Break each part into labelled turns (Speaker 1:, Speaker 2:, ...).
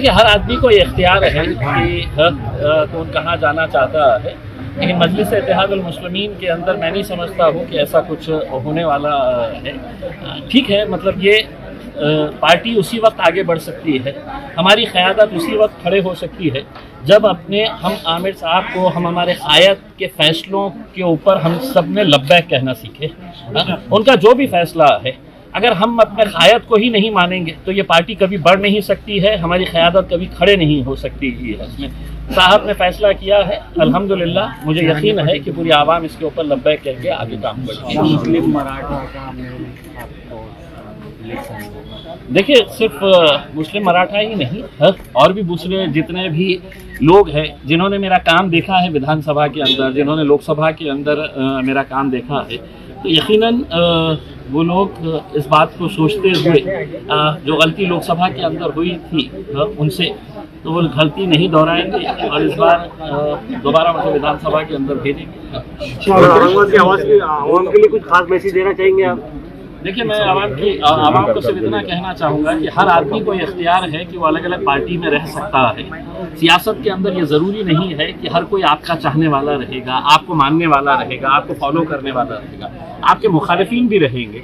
Speaker 1: देखिए, हर आदमी को ये इख्तियार है कि कौन कहाँ जाना चाहता है, लेकिन मजलिस इत्तेहादुल मुस्लिमीन के अंदर मैं नहीं समझता हूँ कि ऐसा कुछ होने वाला है। ठीक है, मतलब ये पार्टी उसी वक्त आगे बढ़ सकती है, हमारी क़यादत उसी वक्त खड़े हो सकती है जब हम आमिर साहब को, हम हमारे क़ायद के फ़ैसलों के ऊपर हम सब ने लब्बैक कहना सीखें। उनका जो भी फ़ैसला है, अगर हम अपने क़ायद को ही नहीं मानेंगे तो ये पार्टी कभी बढ़ नहीं सकती है, हमारी क़यादत कभी खड़े नहीं हो सकती है। इसमें साहब ने फ़ैसला किया है, अल्हम्दुलिल्लाह मुझे यकीन है कि पूरी आवाम इसके ऊपर लब्बैक कह के आगे काम करेगी।
Speaker 2: मुस्लिम मराठा का
Speaker 1: देखिए, सिर्फ मुस्लिम मराठा ही नहीं, और भी दूसरे जितने भी लोग हैं जिन्होंने मेरा काम देखा है विधानसभा के अंदर, जिन्होंने लोकसभा के अंदर मेरा काम देखा है, तो यकीनन वो लोग इस बात को सोचते हुए जो गलती लोकसभा के अंदर हुई थी उनसे, तो वो गलती नहीं दोहराएंगे और इस बार दोबारा मुझे विधानसभा के अंदर भेजेंगे।
Speaker 2: आवाम के लिए कुछ खास मैसेज देना चाहेंगे आप?
Speaker 1: देखिए, मैं आवाम को सिर्फ इतना कहना चाहूँगा कि हर आदमी को इख्तियार है कि वो अलग अलग पार्टी में रह सकता है। सियासत के अंदर ये ज़रूरी नहीं है कि हर कोई आपका चाहने वाला रहेगा, आपको मानने वाला रहेगा, आपको फॉलो करने वाला रहेगा। आपके मुखालिफिन भी रहेंगे,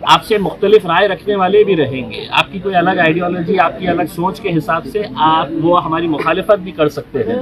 Speaker 1: आपसे मुख्तलिफ राय रखने वाले भी रहेंगे, आपकी कोई अलग आइडियोलॉजी, आपकी अलग सोच के हिसाब से वो हमारी मुखालिफत भी कर सकते हैं,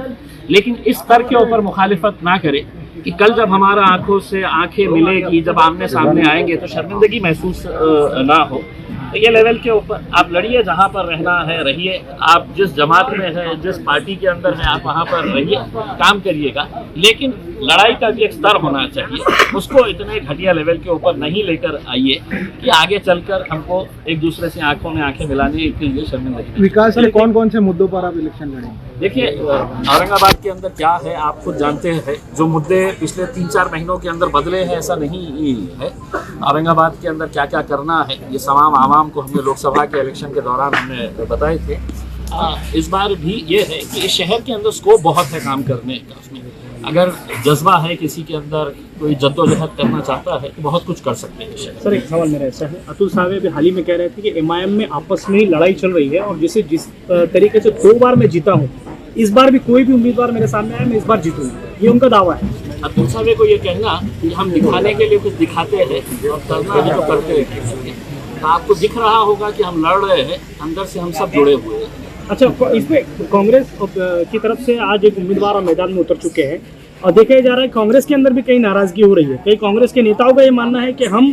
Speaker 1: लेकिन इस स्तर के ऊपर मुखालिफत ना करें कि कल जब हमारा आंखों से आंखें मिलेगी, जब आमने सामने आएंगे तो शर्मिंदगी महसूस ना हो। तो ये लेवल के ऊपर आप लड़िए, जहाँ पर रहना है रहिए, आप जिस जमात में है, जिस पार्टी के अंदर है, आप वहाँ पर रहिए, काम करिएगा, लेकिन लड़ाई का भी एक स्तर होना चाहिए। उसको इतने घटिया लेवल के ऊपर नहीं लेकर आइए कि आगे चलकर हमको एक दूसरे से आंखों में आंखें मिलाने के लिए शर्मिंदगी।
Speaker 3: विकास के कौन कौन से मुद्दों पर आप इलेक्शन लड़ेंगे?
Speaker 1: देखिए, औरंगाबाद के अंदर क्या है आप खुद जानते हैं, जो मुद्दे पिछले 3-4 महीनों के अंदर बदले हैं ऐसा नहीं है। औरंगाबाद के अंदर क्या क्या करना है ये तमाम आवाम को हमने लोकसभा के इलेक्शन के दौरान हमने बताए थे। इस बार भी ये है कि इस शहर के अंदर स्कोप बहुत है काम करने का। उसमें अगर जज्बा है किसी के अंदर, कोई जद्दोजहद करना चाहता है तो बहुत कुछ कर सकते हैं।
Speaker 4: सर, एक सवाल मेरा ऐसा है, अतुल साहब अभी हाल ही में कह रहे थे कि एमआईएम में आपस में ही लड़ाई चल रही है और जिस तरीके से 2 बार मैं जीता हूँ, इस बार भी कोई भी उम्मीदवार मेरे सामने आया मैं इस बार जीतूंगा, ये उनका दावा है।
Speaker 1: अतुल साहब को ये कहना कि हम दिखाने के लिए कुछ दिखाते हैं और करना है तो करते हैं, तो आपको दिख रहा होगा कि हम लड़ रहे हैं, अंदर से हम सब जुड़े हुए हैं।
Speaker 4: अच्छा, इसमें कांग्रेस की तरफ से आज एक उम्मीदवार मैदान में उतर चुके हैं और देखा जा रहा है कांग्रेस के अंदर भी कई नाराजगी हो रही है। कई कांग्रेस के नेताओं का ये मानना है कि हम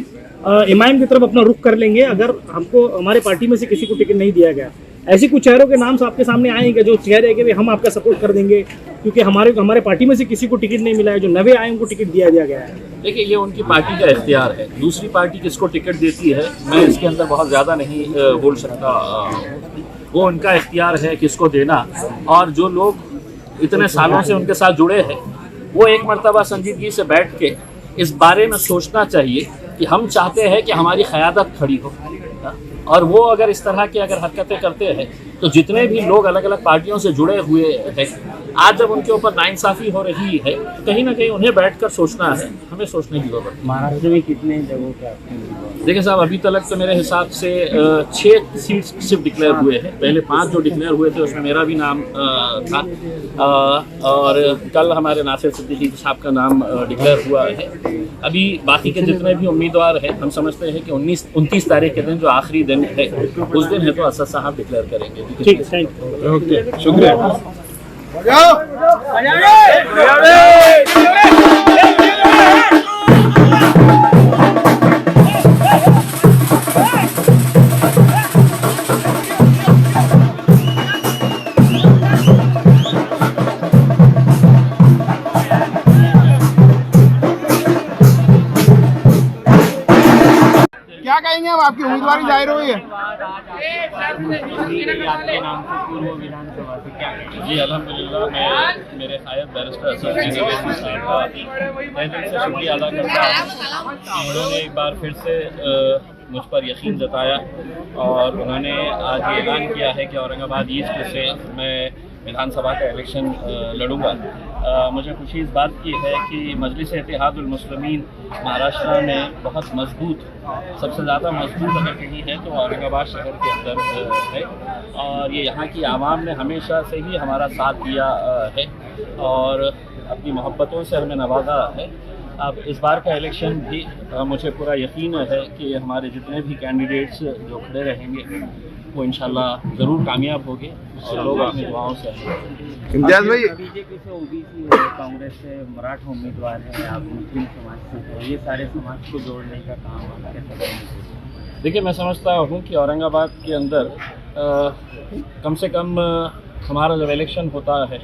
Speaker 4: एमआईएम की तरफ अपना रुख कर लेंगे अगर हमको हमारे पार्टी में से किसी को टिकट नहीं दिया गया। ऐसे कुछ चेहरों के नाम आपके सामने आएंगे जो चेहरे हैं कि हम आपका सपोर्ट कर देंगे क्योंकि हमारे पार्टी में से किसी को टिकट नहीं मिला है, जो नए आए उनको टिकट दिया गया है।
Speaker 1: देखिए, ये उनकी पार्टी का इख्तियार है, दूसरी पार्टी किसको टिकट देती है मैं इसके अंदर बहुत ज़्यादा नहीं बोल सकता। वो उनका इख्तियार है किसको देना, और जो लोग इतने सालों से उनके साथ जुड़े हैं वो एक मर्तबा संजीदगी से बैठ के इस बारे में सोचना चाहिए कि हम चाहते हैं कि हमारी क़यादत खड़ी हो, और वो अगर इस तरह की हरकतें करते हैं तो जितने भी लोग अलग अलग पार्टियों से जुड़े हुए हैं, आज जब उनके ऊपर नाइंसाफ़ी हो रही है कहीं ना कहीं उन्हें बैठकर सोचना है, हमें सोचने की जरूरत है।
Speaker 2: महाराष्ट्र में कितने जगहों पे?
Speaker 1: देखिए साहब, अभी तक तो मेरे हिसाब से 6 सीट्स सिर्फ डिक्लेयर हुए हैं। पहले 5 जो डिक्लेयर हुए थे उसमें मेरा भी नाम था, और कल हमारे नासिर सिद्दीकी साहब का नाम डिक्लेयर हुआ है। अभी बाकी के जितने भी उम्मीदवार हैं हम समझते हैं कि 29 तारीख के दिन जो आखिरी दिन है उस दिन है तो असद साहब डिक्लेयर करेंगे।
Speaker 4: ठीक, थैंक यू।
Speaker 3: ओके, शुक्रिया। क्या कहेंगे हम, आपकी उम्मीदवारी जाहिर हुई है?
Speaker 1: जी अल्हम्दुलिल्लाह, मैं मेरे क़ायद बैरिस्टर असद साहब का तहे दिल से शुक्रिया अदा करता हूँ। उन्होंने एक बार फिर से मुझ पर यकीन जताया और उन्होंने आज ऐलान किया है कि औरंगाबाद ईस्ट से मैं विधानसभा का इलेक्शन लड़ूंगा। मुझे खुशी इस बात की है कि मजलिस इत्तेहादुल मुस्लिमीन महाराष्ट्र में बहुत मजबूत, सबसे ज़्यादा मजबूत अगर कहीं है तो औरंगाबाद शहर के अंदर है, और ये यहाँ की आवाम ने हमेशा से ही हमारा साथ दिया है और अपनी मोहब्बतों से हमें नवाजा है। अब इस बार का इलेक्शन भी मुझे पूरा यकीन है कि हमारे जितने भी कैंडिडेट्स जो खड़े रहेंगे वो इंशाल्लाह ज़रूर कामयाब होंगे और लोग अपनी दुआओं से
Speaker 3: इम्तियाज भाई,
Speaker 5: बीजेपी से ओबीसी है, कांग्रेस से मराठा उम्मीदवार है, आप मुस्लिम समाज से हो, ये सारे समाज को जोड़ने का काम आप कैसे करेंगे?
Speaker 1: देखिए, मैं समझता हूँ कि औरंगाबाद के अंदर कम से कम हमारा जब इलेक्शन होता है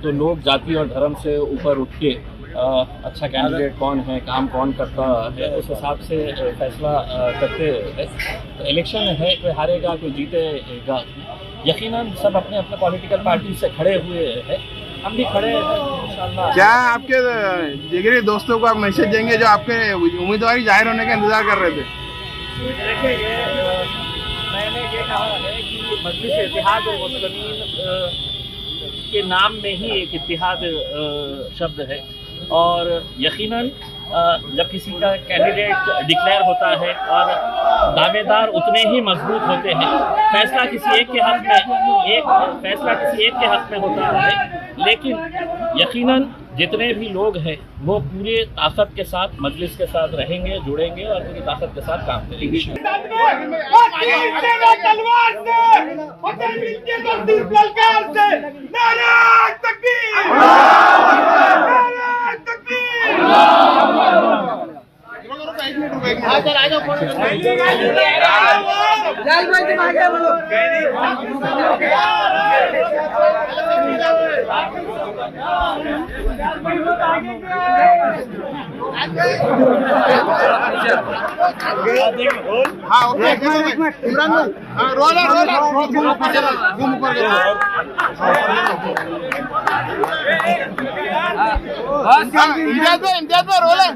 Speaker 1: तो लोग जाति और धर्म से ऊपर उठ के अच्छा कैंडिडेट कौन है, काम कौन करता है, उस हिसाब से फैसला करते हैं। तो इलेक्शन है, कोई हारेगा कोई जीतेगा, यकीनन सब अपने अपने पॉलिटिकल पार्टी से खड़े हुए हैं, हम भी खड़े हैं इंशाल्लाह।
Speaker 3: क्या आपके जिगरी दोस्तों को आप मैसेज देंगे जो आपके उम्मीदवारी जाहिर होने का इंतजार कर रहे थे?
Speaker 1: देखिए, मैंने ये कहा है कि मजलिस इत्तेहादुल मुस्लिमीन के नाम में ही एक इत्तेहाद शब्द है, और यकीनन जब किसी का कैंडिडेट डिक्लेयर होता है और दावेदार उतने ही मजबूत होते हैं, फैसला किसी एक के हक में होता है, लेकिन यकीनन जितने भी लोग हैं वो पूरे ताकत के साथ मजलिस के साथ रहेंगे, जुड़ेंगे और पूरी ताकत के साथ काम करेंगे।
Speaker 3: हाँ, ओके, इमरान भाई, हाँ, रोल घूम ऊपर इम्तियाज भाई रोल है।